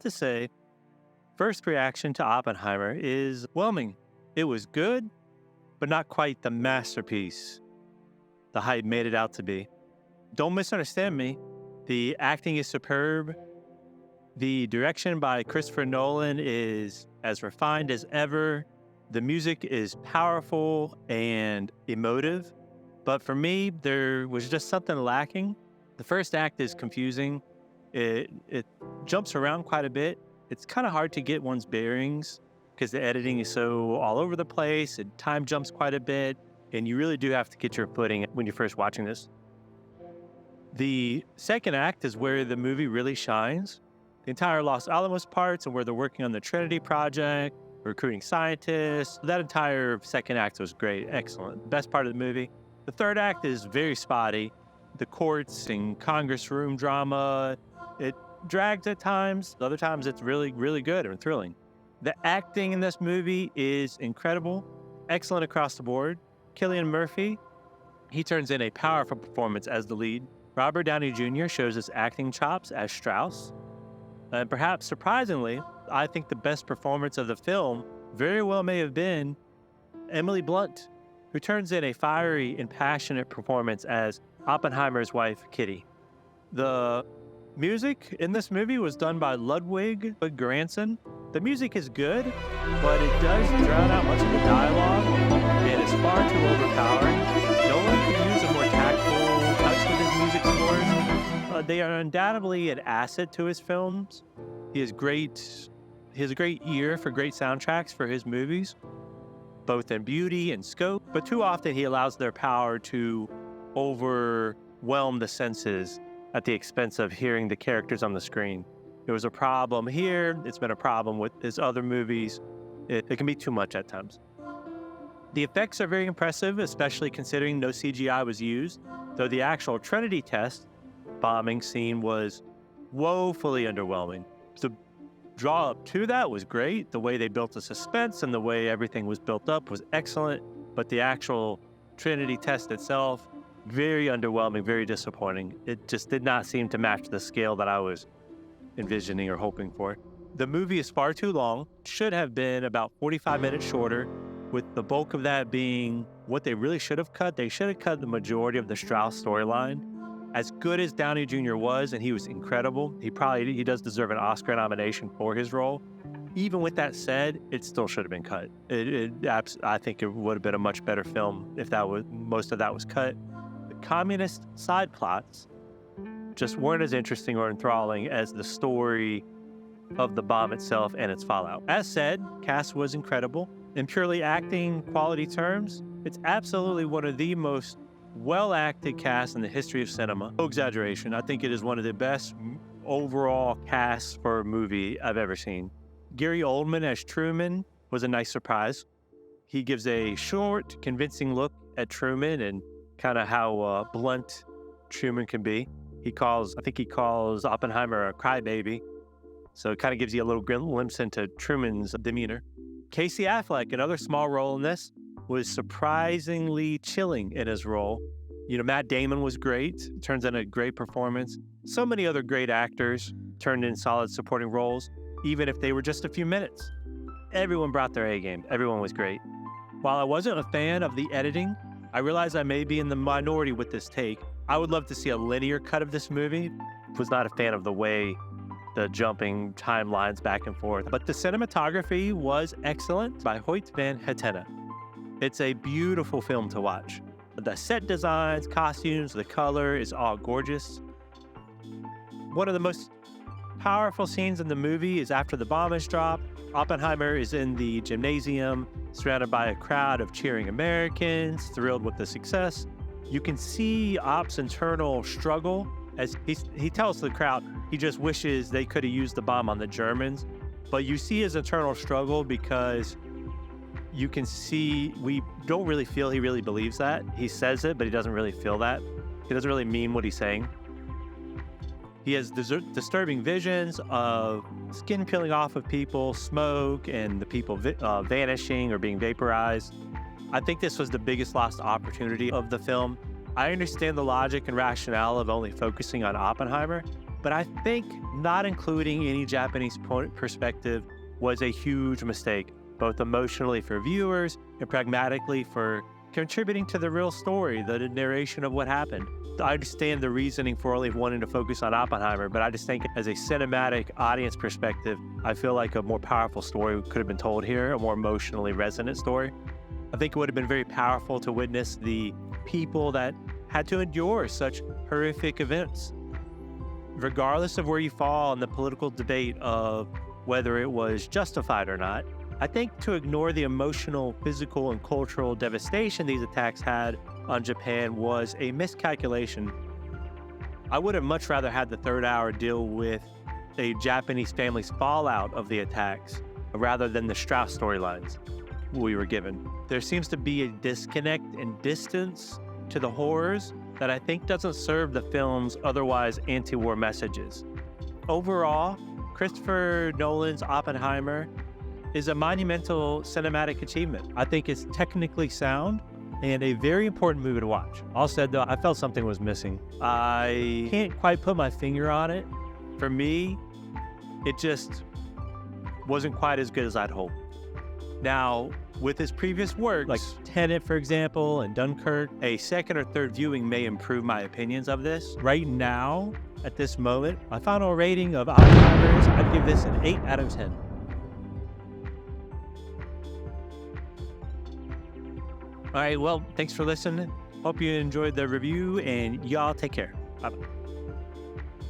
to say, first reaction to Oppenheimer is whelming. It was good, but not quite the masterpiece the hype made it out to be. Don't misunderstand me. The acting is superb. The direction by Christopher Nolan is as refined as ever. The music is powerful and emotive. But for me, there was just something lacking. The first act is confusing. It jumps around quite a bit. It's kind of hard to get one's bearings because the editing is so all over the place. And time jumps quite a bit. And you really do have to get your footing when you're first watching this. The second act is where the movie really shines. The entire Los Alamos parts and where they're working on the Trinity Project, recruiting scientists. That entire second act was great, excellent. Best part of the movie. The third act is very spotty. The courts and Congress room drama, it drags at times. Other times it's really, really good and thrilling. The acting in this movie is incredible, excellent across the board. Cillian Murphy, he turns in a powerful performance as the lead. Robert Downey Jr. shows his acting chops as Strauss. And perhaps surprisingly, I think the best performance of the film very well may have been Emily Blunt, who turns in a fiery and passionate performance as Oppenheimer's wife, Kitty. The music in this movie was done by Ludwig Göransson. The music is good, but it does drown out much of the dialogue, and it's far too overpowering. Nolan could use a more tactful touch with his music scores. They are undoubtedly an asset to his films. He has a great ear for great soundtracks for his movies, both in beauty and scope, but too often he allows their power to overwhelm the senses at the expense of hearing the characters on the screen. It was a problem here. It's been a problem with his other movies. It can be too much at times. The effects are very impressive, especially considering no CGI was used, though the actual Trinity test bombing scene was woefully underwhelming. The draw up to that was great. The way they built the suspense and the way everything was built up was excellent, but the actual Trinity test itself, very underwhelming, very disappointing. It just did not seem to match the scale that I was envisioning or hoping for. The movie is far too long, should have been about 45 minutes shorter, with the bulk of that being what they really should have cut. They should have cut the majority of the Strauss storyline. As good as Downey Jr. was, and he was incredible, he does deserve an Oscar nomination for his role. Even with that said, it still should have been cut. I think it would have been a much better film if most of that was cut. The communist side plots just weren't as interesting or enthralling as the story of the bomb itself and its fallout. As said, cast was incredible. In purely acting quality terms, it's absolutely one of the most well-acted casts in the history of cinema. No exaggeration. I think it is one of the best overall casts for a movie I've ever seen. Gary Oldman as Truman was a nice surprise. He gives a short, convincing look at Truman and kind of how blunt Truman can be. I think he calls Oppenheimer a crybaby. So it kind of gives you a little glimpse into Truman's demeanor. Casey Affleck, another small role in this, was surprisingly chilling in his role. Matt Damon was great, turns in a great performance. So many other great actors turned in solid supporting roles, even if they were just a few minutes. Everyone brought their A game. Everyone was great. While I wasn't a fan of the editing, I realize I may be in the minority with this take. I would love to see a linear cut of this movie. Was not a fan of the way the jumping timelines back and forth. But the cinematography was excellent by Hoyt van Hoytema. It's a beautiful film to watch. The set designs, costumes, the color is all gorgeous. One of the most powerful scenes in the movie is after the bomb is dropped. Oppenheimer is in the gymnasium, surrounded by a crowd of cheering Americans, thrilled with the success. You can see Op's internal struggle as he tells the crowd he just wishes they could have used the bomb on the Germans. But you see his internal struggle because you can see we don't really feel he really believes that. He says it, but he doesn't really feel that. He doesn't really mean what he's saying. He has disturbing visions of skin peeling off of people, smoke, and the people vanishing or being vaporized. I think this was the biggest lost opportunity of the film. I understand the logic and rationale of only focusing on Oppenheimer, But I think not including any Japanese perspective was a huge mistake, both emotionally for viewers and pragmatically for contributing to the real story, the narration of what happened. I understand the reasoning for only wanting to focus on Oppenheimer, but I just think as a cinematic audience perspective, I feel like a more powerful story could have been told here, a more emotionally resonant story. I think it would have been very powerful to witness the people that had to endure such horrific events. Regardless of where you fall in the political debate of whether it was justified or not, I think to ignore the emotional, physical, and cultural devastation these attacks had on Japan was a miscalculation. I would have much rather had the third hour deal with a Japanese family's fallout of the attacks rather than the Strauss storylines we were given. There seems to be a disconnect and distance to the horrors that I think doesn't serve the film's otherwise anti-war messages. Overall, Christopher Nolan's Oppenheimer is a monumental cinematic achievement. I think it's technically sound and a very important movie to watch. All said though, I felt something was missing. I can't quite put my finger on it. For me, it just wasn't quite as good as I'd hoped. Now, with his previous works, like Tenet, for example, and Dunkirk, a second or third viewing may improve my opinions of this. Right now, at this moment, my final rating of Oppenheimer is I'd give this an 8 out of 10. All right, well, thanks for listening. Hope you enjoyed the review, and y'all take care. Bye-bye.